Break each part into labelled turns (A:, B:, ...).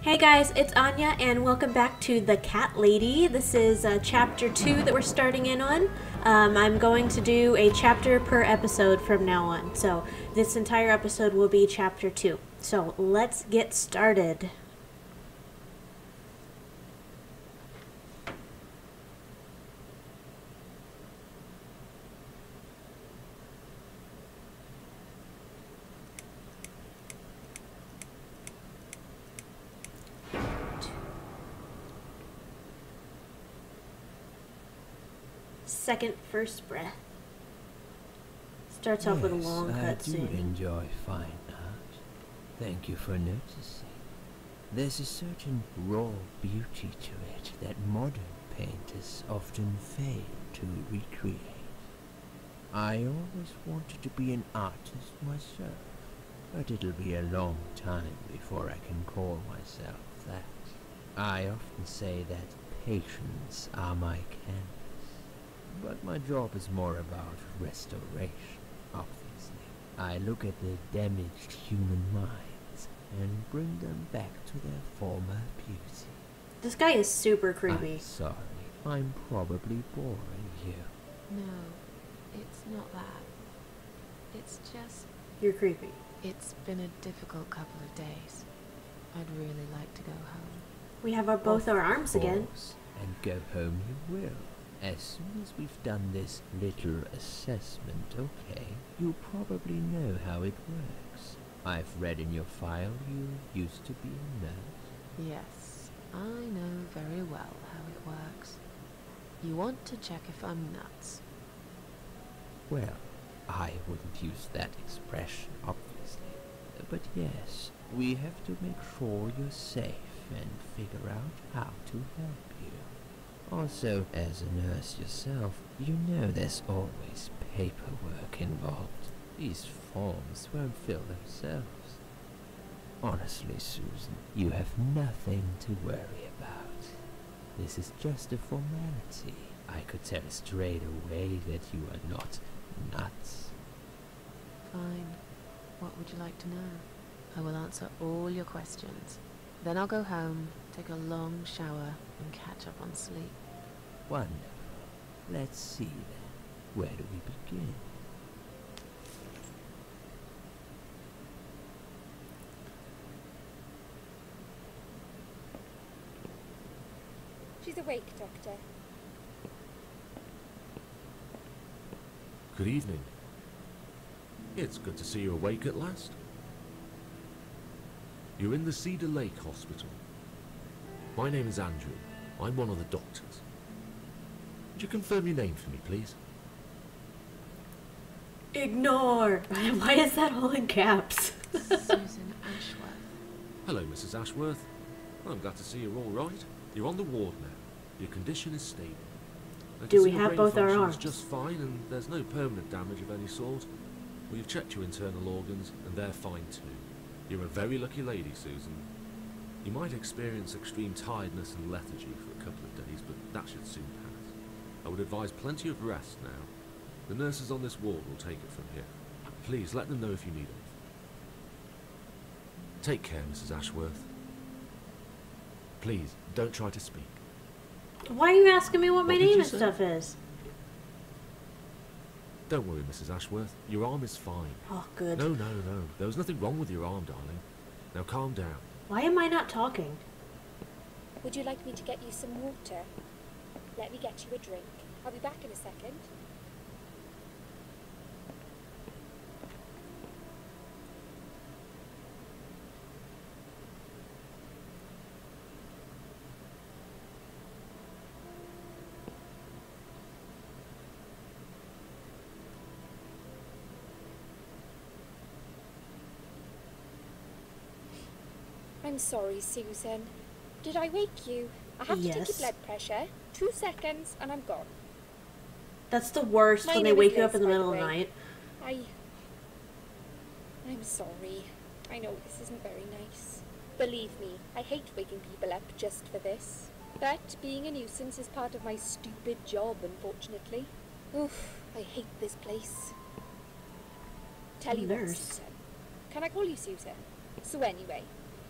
A: Hey guys, it's Anya, and welcome back to The Cat Lady. This is chapter 2 that we're starting in on. I'm going to do a chapter per episode from now on, so this entire episode will be chapter 2. So let's get started. Second first breath. Starts off with a long cutscene.
B: I do enjoy fine art. Thank you for noticing. There's a certain raw beauty to it that modern painters often fail to recreate. I always wanted to be an artist myself, but it'll be a long time before I can call myself that. I often say that patience are my canvas. But my job is more about restoration, obviously. I look at the damaged human minds and bring them back to their former beauty.
A: This guy is super creepy.
B: I'm sorry, I'm probably boring you.
C: No, it's not that. It's just...
A: You're creepy.
C: It's been a difficult couple of days. I'd really like to go home.
A: We have both our arms again.
B: And go home you will. As soon as we've done this little assessment, okay, you'll probably know how it works. I've read in your file you used to be a nurse.
C: Yes, I know very well how it works. You want to check if I'm nuts.
B: Well, I wouldn't use that expression, obviously. But yes, we have to make sure you're safe and figure out how to help you. Also, as a nurse yourself, you know there's always paperwork involved. These forms won't fill themselves. Honestly, Susan, you have nothing to worry about. This is just a formality. I could tell straight away that you are not nuts.
C: Fine. What would you like to know? I will answer all your questions. Then I'll go home, take a long shower, and catch up on sleep.
B: Wonderful. Let's see then. Where do we begin?
D: She's awake, Doctor.
E: Good evening. It's good to see you awake at last. You're in the Cedar Lake Hospital. My name is Andrew. I'm one of the doctors. Would you confirm your name for me, please?
A: Ignore! Why is that all in caps?
C: Susan Ashworth.
E: Hello, Mrs. Ashworth. I'm glad to see you're all right. You're on the ward now. Your condition is stable. I can
A: Do
E: see
A: we
E: your
A: have
E: brain
A: both our
E: function
A: arms?
E: is just fine, and there's no permanent damage of any sort. We've checked your internal organs, and they're fine too. You're a very lucky lady, Susan. You might experience extreme tiredness and lethargy for a couple of days, but that should soon pass. I would advise plenty of rest now. The nurses on this ward will take it from here. Please let them know if you need anything. Take care, Mrs. Ashworth. Please, don't try to speak.
A: Why are you asking me what my
E: What did
A: name
E: you
A: and
E: say?
A: stuff is?
E: Don't worry, Mrs. Ashworth. Your arm is fine.
A: Oh, good.
E: No. There was nothing wrong with your arm, darling. Now calm down.
A: Why am I not talking?
D: Would you like me to get you some water? Let me get you a drink. I'll be back in a second. I'm sorry, Susan. Did I wake you? I have to take your
A: Yes.
D: blood pressure. 2 seconds and I'm gone.
A: That's the worst
D: My
A: when they
D: name is
A: wake you up
D: Liz,
A: in the
D: by the
A: middle of the
D: way.
A: night.
D: I'm sorry. I know this isn't very nice. Believe me, I hate waking people up just for this. But being a nuisance is part of my stupid job, unfortunately. Oof, I hate this place. Tell you what,
A: Nurse.
D: Susan. Can I call you Susan? So anyway,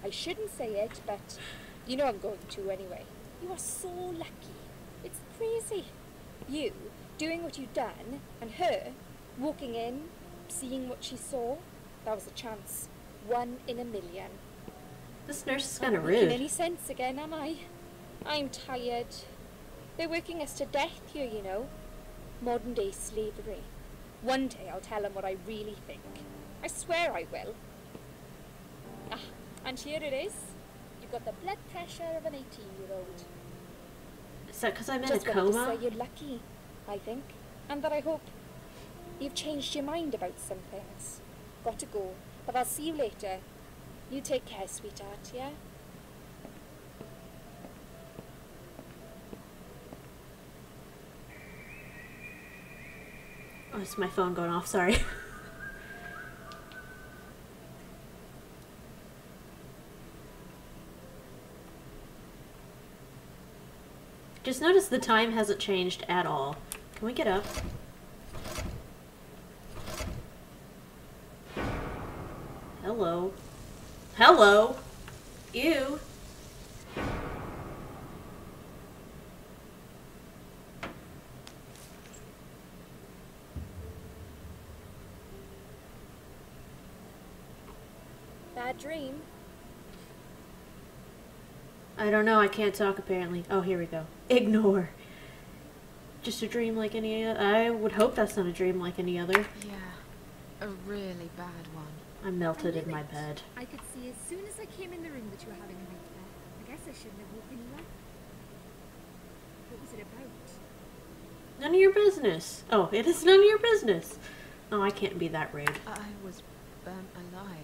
D: I shouldn't say it, but you know I'm going to anyway. You are so lucky. It's crazy. You doing what you've done, and her walking in, seeing what she saw. That was a chance. 1 in a million.
A: This nurse is kind of
D: Not making
A: rude.
D: any sense again, am I? I'm tired. They're working us to death here, you know. Modern day slavery. One day I'll tell them what I really think. I swear I will. Ah, and here it is. You've got the blood pressure of an 18-year-old.
A: Is that because I'm in
D: Just
A: a
D: wanted to
A: coma?
D: say you're lucky, I think. And that I hope you've changed your mind about some things. Got to go, but I'll see you later. You take care, sweetheart, yeah?
A: Oh, it's my phone going off, sorry. Just notice the time hasn't changed at all. Can we get up? Hello. Hello! Ew!
D: Bad dream.
A: I don't know, I can't talk apparently. Oh, here we go. Ignore. Just a dream like any other. I would hope that's not a dream like any other.
C: Yeah, a really bad one.
A: I'm melted
F: I
A: in
F: knew
A: my
F: it.
A: bed.
F: I could see as soon as I came in the room that you were having a nightmare. I guess I shouldn't have woken you up. What was it about?
A: None of your business. Oh, it is none of your business. Oh, I can't be that rude.
C: I was burnt alive.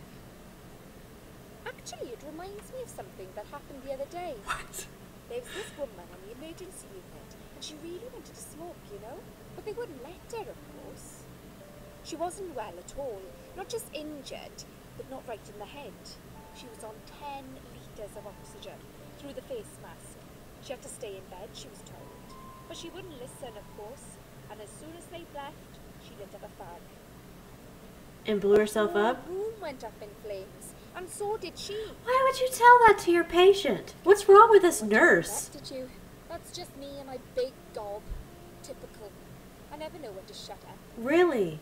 D: Actually, it reminds me of something that happened the other day.
A: What?
D: There was this woman on the emergency unit, and she really wanted to smoke, you know? But they wouldn't let her, of course. She wasn't well at all. Not just injured, but not right in the head. She was on 10 litres of oxygen through the face mask. She had to stay in bed, she was told. But she wouldn't listen, of course. And as soon as they'd left, she lit up a fag.
A: And blew herself
D: The whole
A: up?
D: room went up in flames, and so did she.
A: Why would you tell that to your patient? What's wrong with this
D: What
A: nurse?
D: did you? That's just me and my big gob. Typical. I never know when to shut up.
A: Really?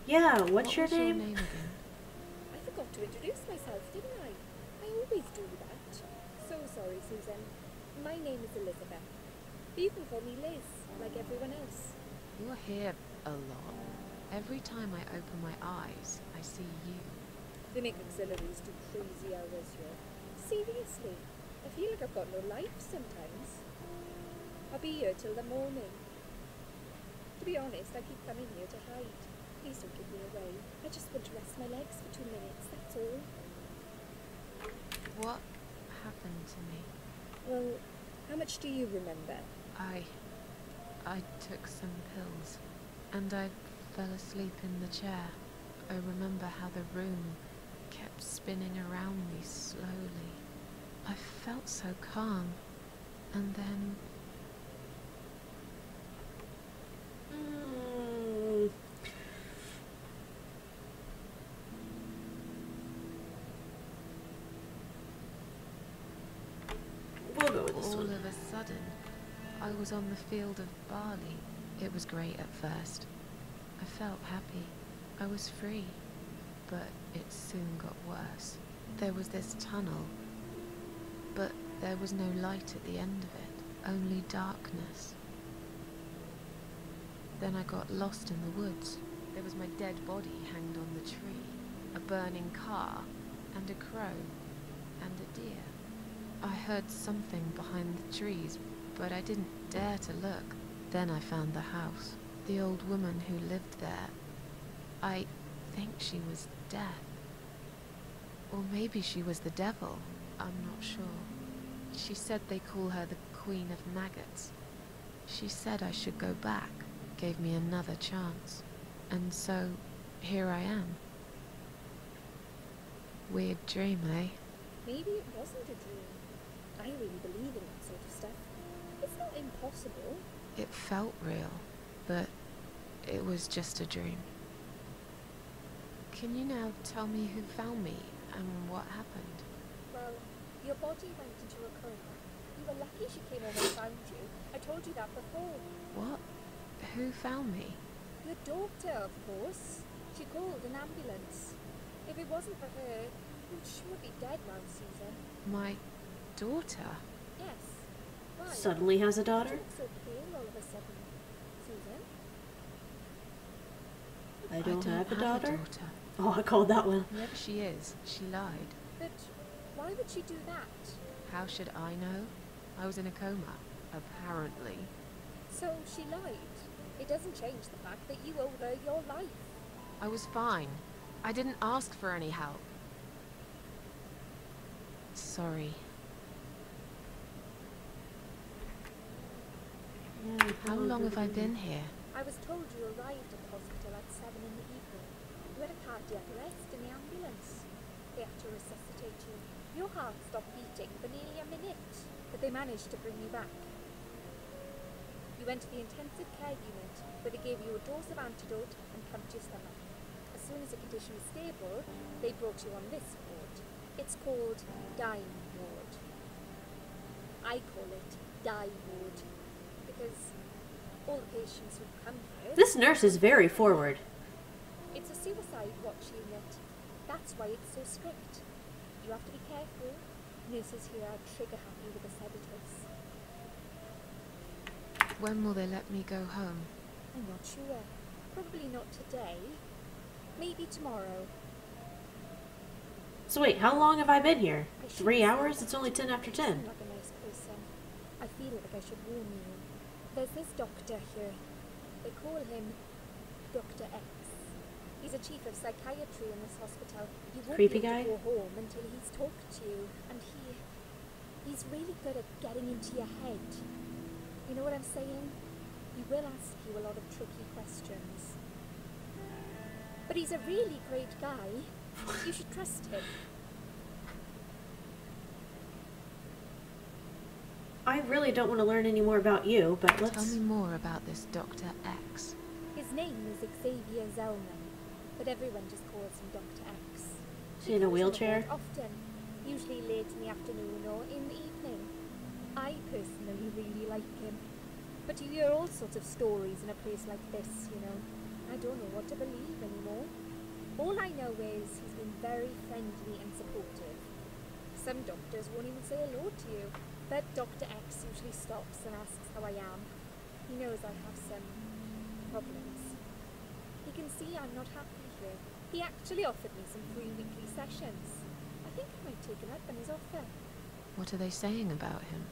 A: Yeah, what's
C: What
A: your
C: was your
A: name?
C: name again?
D: I forgot to introduce myself, didn't I? I always do that. So sorry, Susan. My name is Elizabeth. But you can call me Liz, like everyone else.
C: You're here a lot. Every time I open my eyes, I see you.
D: They make auxiliaries do crazy hours here. Seriously, I feel like I've got no life sometimes. I'll be here till the morning. To be honest, I keep coming here to hide. Please don't give me away. I just want to rest my legs for 2 minutes, that's all.
C: What happened to me?
D: Well, how much do you remember?
C: I took some pills, and I fell asleep in the chair. I remember how the room kept spinning around me slowly. I felt so calm, and then
A: Mm. We'll go with this
C: all
A: one.
C: of a sudden, I was on the field of barley. It was great at first. I felt happy. I was free. But it soon got worse. There was this tunnel, but there was no light at the end of it, only darkness. Then I got lost in the woods. There was my dead body hanged on the tree, a burning car, and a crow, and a deer. I heard something behind the trees, but I didn't dare to look. Then I found the house. The old woman who lived there. I think she was death. Or maybe she was the devil. I'm not sure. She said they call her the Queen of Maggots. She said I should go back, gave me another chance. And so, here I am. Weird dream, eh?
D: Maybe it wasn't a dream. I really believe in that sort of stuff. It's not impossible.
C: It felt real, but it was just a dream. Can you now tell me who found me And what happened?
D: Well, your body went into a coma. You were lucky she came home and found you. I told you that before.
C: What? Who found me?
D: Your daughter, of course. She called an ambulance. If it wasn't for her, you'd sure be dead now, Susan.
C: My daughter?
D: Yes. Why?
A: Suddenly has a
D: You
A: daughter?
D: look so pale all of a sudden. Susan?
A: I don't have a
C: have
A: daughter.
C: a daughter.
A: Oh, I called that one.
C: Whoever she is, she lied.
D: But why would she do that?
C: How should I know? I was in a coma, apparently.
D: So she lied. It doesn't change the fact that you owe her your life.
C: I was fine. I didn't ask for any help. Sorry. How long have I been here?
D: I was told you arrived at the hospital at 7 in the evening. You had a cardiac arrest in the ambulance. They had to resuscitate you. Your heart stopped beating for nearly a minute, but they managed to bring you back. You went to the intensive care unit, where they gave you a dose of antidote and pumped your stomach. As soon as the condition was stable, they brought you on this ward. It's called dying ward. I call it die ward, because all the patients who come here...
A: This nurse is very forward.
D: It's a suicide watch unit. That's why it's so strict. You have to be careful. Nurses here are trigger happy with the sedatives.
C: When will they let me go home?
D: I'm not sure. Probably not today. Maybe tomorrow.
A: So wait, how long have I been here?
D: I
A: 3
D: shouldn't
A: hours?
D: say
A: It's
D: that.
A: only 10 after
D: You
A: 10.
D: seem like a nice person. I feel like I should warn you. There's this doctor here. They call him Dr. X. He's a chief of psychiatry in this hospital. You won't
A: Creepy
D: be able
A: guy?
D: to go home until he's talked to you, and he's really good at getting into your head. You know what I'm saying? He will ask you a lot of tricky questions. But he's a really great guy. You should trust him.
A: I really don't want to learn any more about you, but
C: Tell
A: let's...
C: me more about this Dr. X.
D: His name is Xavier Zellman, but everyone just calls him Dr. X.
A: Is he in a
D: comes on the
A: wheelchair?
D: ward often, usually late in the afternoon or in the evening. I personally really like him. But you hear all sorts of stories in a place like this, you know. I don't know what to believe anymore. All I know is he's been very friendly and supportive. Some doctors won't even say hello to you, but Dr. X usually stops and asks how I am. He knows I have some problems. He can see I'm not happy here. He actually offered me some free weekly sessions. I think I might take him up on his offer.
C: What are they saying about him?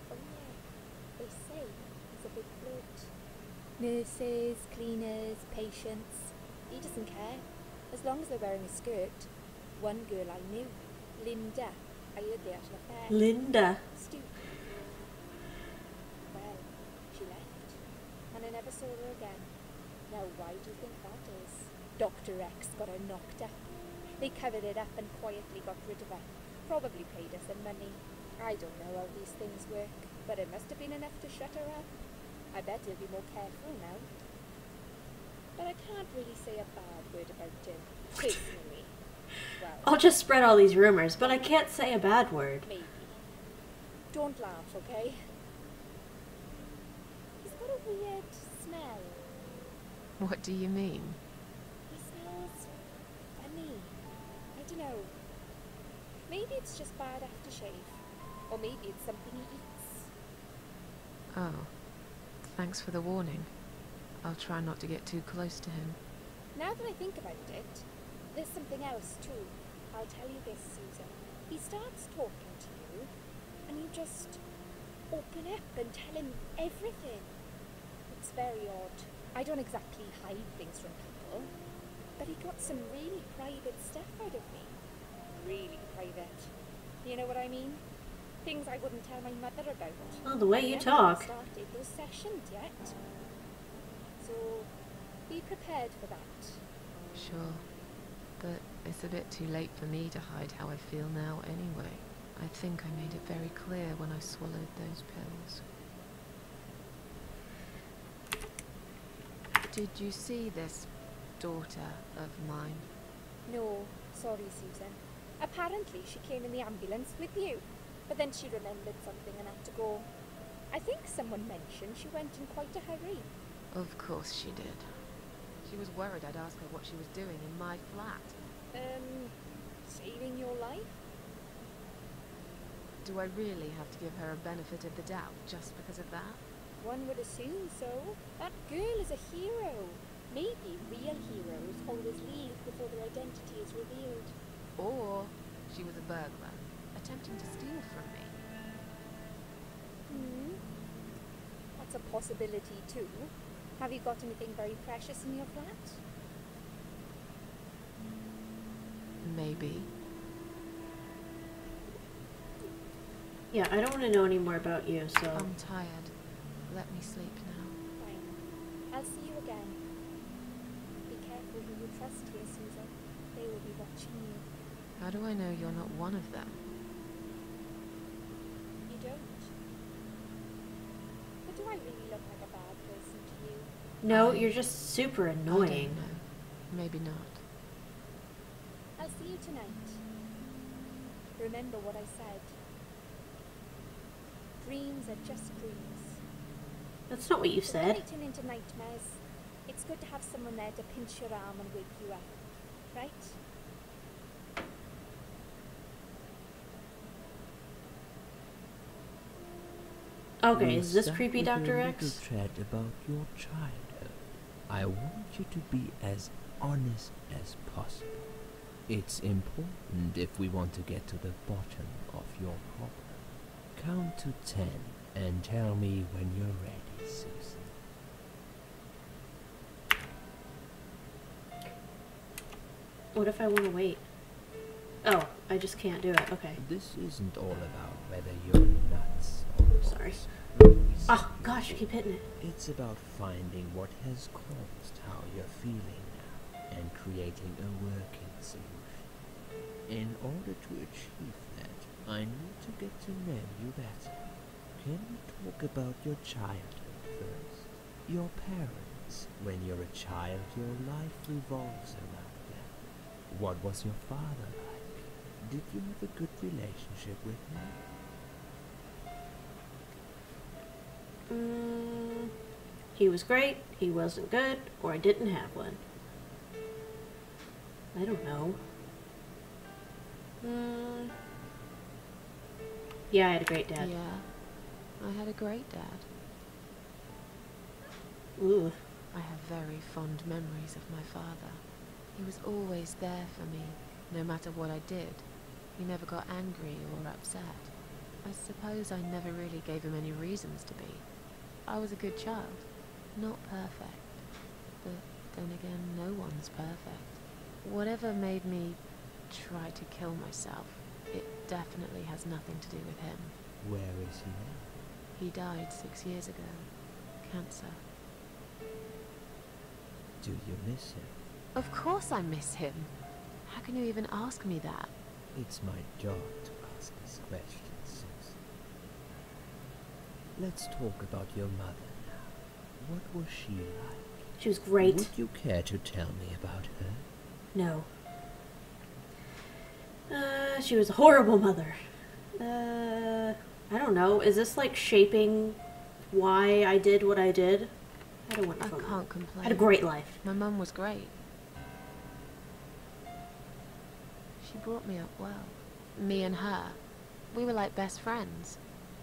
D: Oh yeah, they say he's a big flirt. Nurses, cleaners, patients. He doesn't care, as long as they're wearing a skirt. One girl I knew, Linda, I heard they had an affair.
A: Linda.
D: Stupid. Well, she left, and I never saw her again. Now why do you think that is? Dr. X got her knocked up. They covered it up and quietly got rid of her. Probably paid her some money. I don't know how these things work, but it must have been enough to shut her up. I bet he'll be more careful now. But I can't really say a bad word about him, personally. Well,
A: I'll just spread all these rumors, but I can't say a bad word.
D: maybe. Don't laugh, okay? He's got a weird smell.
C: What do you mean?
D: He smells funny. I don't know. Maybe it's just bad aftershave. Or maybe it's something he eats.
C: Oh, thanks for the warning. I'll try not to get too close to him.
D: Now that I think about it, there's something else too. I'll tell you this, Susan. He starts talking to you, and you just open up and tell him everything. It's very odd. I don't exactly hide things from people, but he got some really private stuff out of me. Really private. You know what I mean? Things I wouldn't tell my mother about.
A: Oh, the way
D: I
A: you
D: haven't
A: talk.
D: started those sessions yet. So, be prepared for that.
C: Sure. But it's a bit too late for me to hide how I feel now anyway. I think I made it very clear when I swallowed those pills. Did you see this daughter of mine?
D: No, sorry, Susan. Apparently she came in the ambulance with you, but then she remembered something and had to go. I think someone mentioned she went in quite a hurry.
C: Of course she did. She was worried I'd ask her what she was doing in my flat.
D: Saving your life?
C: Do I really have to give her a benefit of the doubt just because of that?
D: One would assume so. That girl is a hero. Maybe real heroes always leave before their identity is revealed.
C: Or she was a burglar, attempting to steal from me.
D: That's a possibility too. Have you got anything very precious in your flat?
C: Maybe.
A: Yeah, I don't want to know any more about you, so...
C: I'm tired. Let me sleep now.
D: Fine. I'll see you again. Be careful who you trust here, Susan. They will be watching you.
C: How do I know you're not one of them?
D: You don't. But do I really look like a bad person to you?
A: No, you're just super
C: I don't
A: annoying.
C: know. Maybe not.
D: I'll see you tonight. Remember what I said. Dreams are just dreams.
A: That's not what you
D: Before
A: said.
D: they turn into nightmares, it's good to have someone there to pinch your arm and wake you up, right?
A: Okay,
B: We'll
A: is this
B: start
A: creepy
B: with a
A: Dr.
B: little
A: X?
B: chat about your childhood. I want you to be as honest as possible. It's important if we want to get to the bottom of your problem. Count to 10 and tell me when you're ready, Susan.
A: What if I want to wait? Oh, I just can't do it. Okay.
B: This isn't all about whether you're nuts or
A: Sorry.
B: reasonable.
A: Oh, gosh, you keep hitting it.
B: It's about finding what has caused how you're feeling now and creating a working solution. In order to achieve that, I need to get to know you better. Can we talk about your childhood first? Your parents. When you're a child, your life revolves around them. What was your father like? Did you have a good relationship with him?
A: He was great, he wasn't good, or I didn't have one. I don't know. Yeah, I had a great dad.
C: Yeah, I had a great dad.
A: Ooh.
C: I have very fond memories of my father. He was always there for me, no matter what I did. He never got angry or upset. I suppose I never really gave him any reasons to be. I was a good child, not perfect. But then again, no one's perfect. Whatever made me try to kill myself, it definitely has nothing to do with him.
B: Where is he now?
C: He died 6 years ago. Cancer.
B: Do you miss him?
C: Of course I miss him. How can you even ask me that?
B: It's my job to ask this question, Susan. Let's talk about your mother now. What was she like?
A: She was great.
B: Would you care to tell me about her?
A: No. She was a horrible mother. I don't know. Is this like shaping why I did what I did? I don't want to.
C: I can't complain.
A: I had a great life.
C: My mum was great. She brought me up well. Me and her, we were like best friends,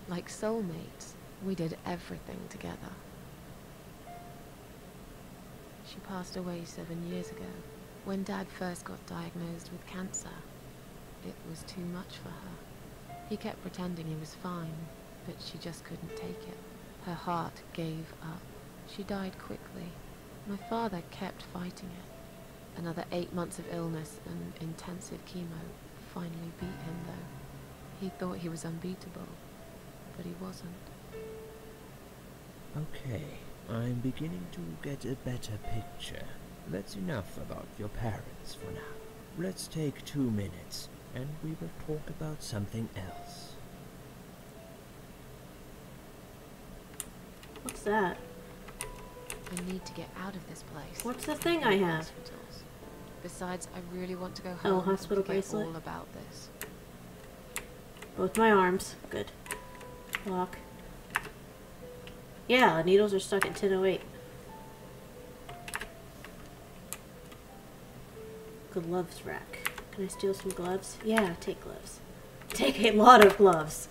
C: like soulmates. We did everything together. She passed away 7 years ago, when Dad first got diagnosed with cancer. It was too much for her. He kept pretending he was fine, but she just couldn't take it. Her heart gave up. She died quickly. My father kept fighting it. Another 8 months of illness and intensive chemo finally beat him, though. He thought he was unbeatable, but he wasn't.
B: Okay, I'm beginning to get a better picture. That's enough about your parents for now. Let's take 2 minutes, and we will talk about something else.
A: What's that?
C: I need to get out of this place.
A: What's the thing I have?
C: Hospitals. Besides, I really want to go home
A: Oh, hospital
C: and forget
A: bracelet.
C: all about this.
A: Both my arms. Good. Lock. Yeah, needles are stuck at 10:08. Gloves rack. Can I steal some gloves? Yeah, take gloves. Take a lot of gloves.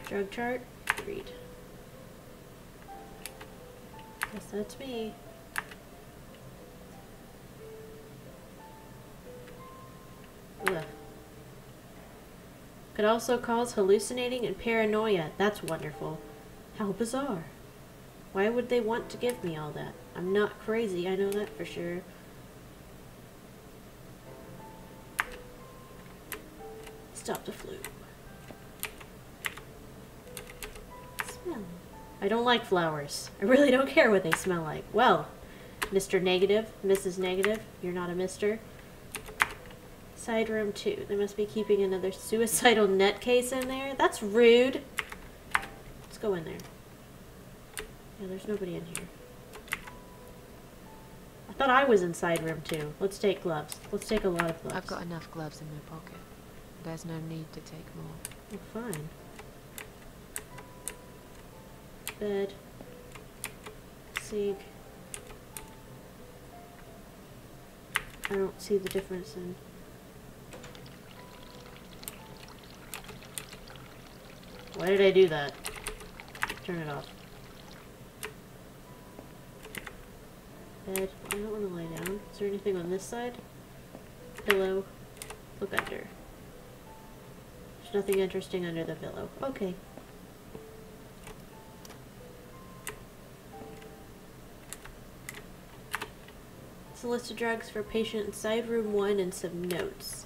A: Drug chart. Read. Guess that's me. Ugh. Could also cause hallucinating and paranoia. That's wonderful. How bizarre. Why would they want to give me all that? I'm not crazy, I know that for sure. Stop the flu. Smell. I don't like flowers. I really don't care what they smell like. Well, Mr. Negative, Mrs. Negative, you're not a mister. Side room 2. They must be keeping another suicidal net case in there. That's rude. Let's go in there. Yeah, there's nobody in here. I thought I was in side room 2. Let's take gloves. Let's take a lot of gloves.
C: I've got enough gloves in my pocket. There's no need to take more.
A: Well, fine. Bed. Sink. I don't see the difference in... Why did I do that? Turn it off. Bed. I don't want to lay down. Is there anything on this side? Pillow. Look under. There's nothing interesting under the pillow. Okay. It's a list of drugs for patient in side room 1 and some notes.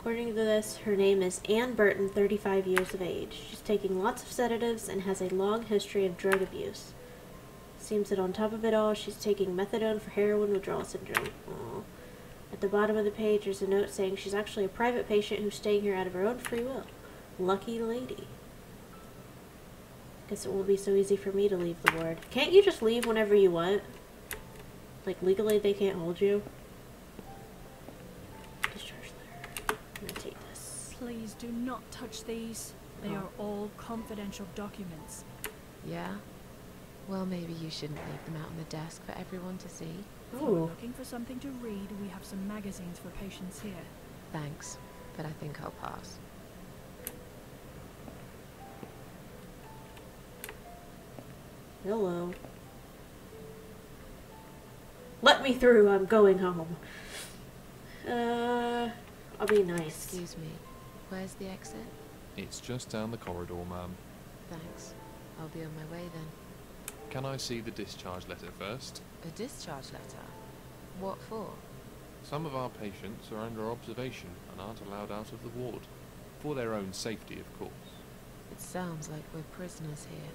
A: According to this, her name is Ann Burton, 35 years of age. She's taking lots of sedatives and has a long history of drug abuse. Seems that on top of it all, she's taking methadone for heroin withdrawal syndrome. Aww. At the bottom of the page, there's a note saying she's actually a private patient who's staying here out of her own free will. Lucky lady. Guess it won't be so easy for me to leave the ward. Can't you just leave whenever you want? Like, legally they can't hold you? Discharge letter. I'm gonna take this.
G: Please do not touch these. They are all confidential documents.
C: Yeah? Well, maybe you shouldn't leave them out on the desk for everyone to see.
G: If you're
A: Ooh.
G: looking for something to read, we have some magazines for patients here.
C: Thanks, but I think I'll pass.
A: Hello. Let me through, I'm going home. I'll be nice.
C: Excuse me, where's the exit?
H: It's just down the corridor, ma'am.
C: Thanks. I'll be on my way then.
H: Can I see the discharge letter first?
C: A discharge letter? What for?
H: Some of our patients are under observation and aren't allowed out of the ward. For their own safety, of course.
C: It sounds like we're prisoners here.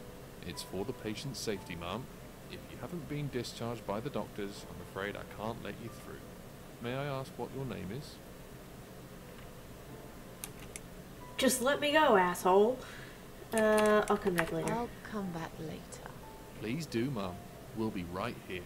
H: It's for the patient's safety, ma'am. If you haven't been discharged by the doctors, I'm afraid I can't let you through. May I ask what your name is?
A: Just let me go, asshole. I'll come back later.
C: I'll come back later.
H: Please do, ma'am. We'll be right here.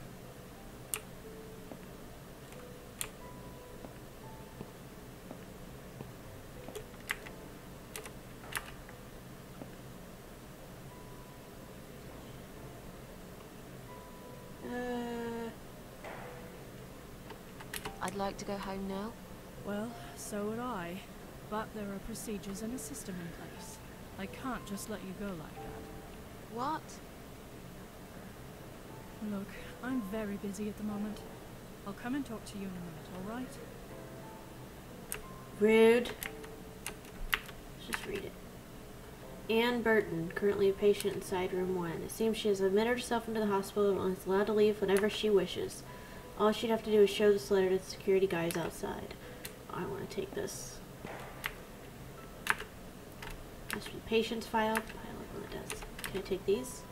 C: I'd like to go home now.
G: Well, so would I. But there are procedures and a system in place. I can't just let you go like that.
C: What?
G: Look, I'm very busy at the moment. I'll come and talk to you in a minute, alright?
A: Rude. Let's just read it. Ann Burton, currently a patient inside room 1. It seems she has admitted herself into the hospital and is allowed to leave whenever she wishes. All she'd have to do is show this letter to the security guys outside. I want to take this. This is the patient's file. Pile up on the desk. Can I take these?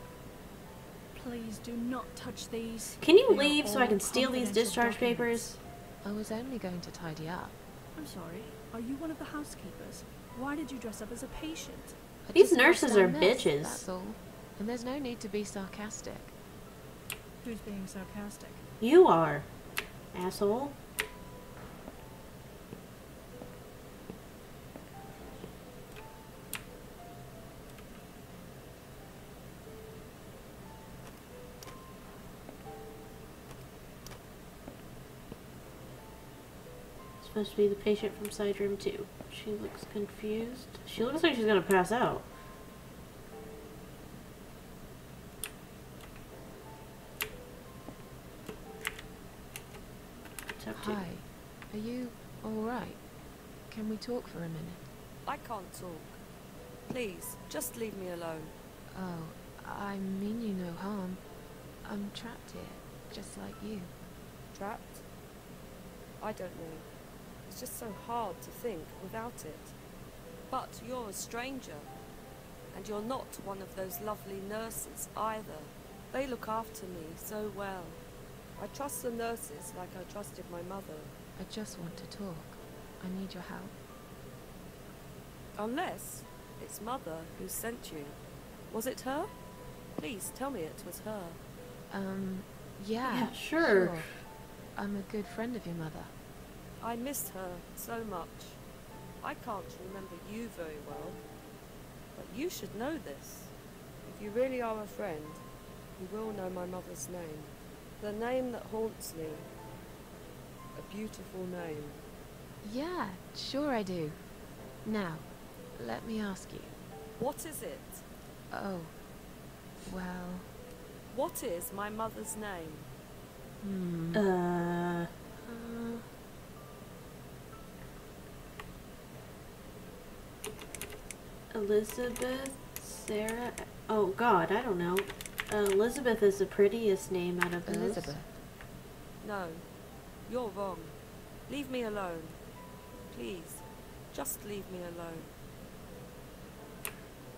G: Please do not touch these.
A: Can you
G: They are
A: leave so I
G: all
A: can steal these
G: confidential
A: discharge
G: documents.
A: papers?
C: I was only going to tidy up.
G: I'm sorry. Are you one of the housekeepers? Why did you dress up as a patient?
C: I
A: These
C: just can't
A: nurses are
C: stand this,
A: bitches.
C: That's all. And there's no need to be sarcastic.
G: Who's being sarcastic?
A: You are, asshole. Supposed to be the patient from side room 2. She looks confused. She looks like she's gonna pass out.
C: Hi. Are you alright? Can we talk for a minute?
I: I can't talk. Please, just leave me alone.
C: Oh, I mean you no harm. I'm trapped here, just like you.
I: Trapped? I don't know. It's just so hard to think without it. But you're a stranger. And you're not one of those lovely nurses either. They look after me so well. I trust the nurses like I trusted my mother.
C: I just want to talk. I need your help.
I: Unless it's Mother who sent you. Was it her? Please tell me it was her.
C: Yeah.
A: Yeah, sure.
C: I'm a good friend of your mother.
I: I missed her so much. I can't remember you very well. But you should know this. If you really are a friend, you will know my mother's name. The name that haunts me. A beautiful name.
C: Yeah, sure I do. Now, let me ask you.
I: What is it?
C: Oh, well...
I: What is my mother's name?
A: Elizabeth, Sarah. Oh God, I don't know. Elizabeth is the prettiest name out of those.
C: Elizabeth.
I: No, you're wrong. Leave me alone. Please, just leave me alone.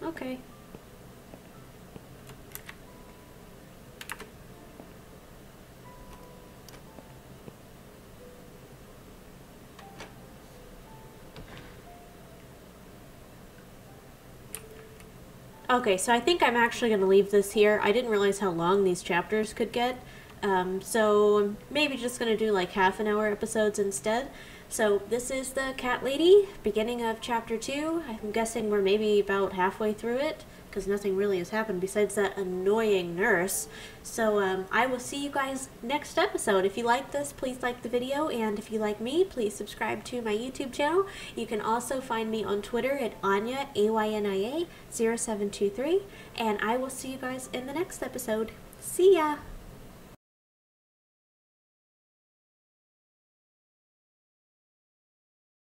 A: Okay. Okay, so I think I'm actually going to leave this here. I didn't realize how long these chapters could get. So I'm maybe just going to do like half-an-hour episodes instead. So this is the Cat Lady, beginning of chapter 2. I'm guessing we're maybe about halfway through it, because nothing really has happened besides that annoying nurse. So I will see you guys next episode. If you like this, please like the video, and if you like me, please subscribe to my YouTube channel. You can also find me on Twitter at Aynia, AYNIA 0723, and I will see you guys in the next episode. See ya!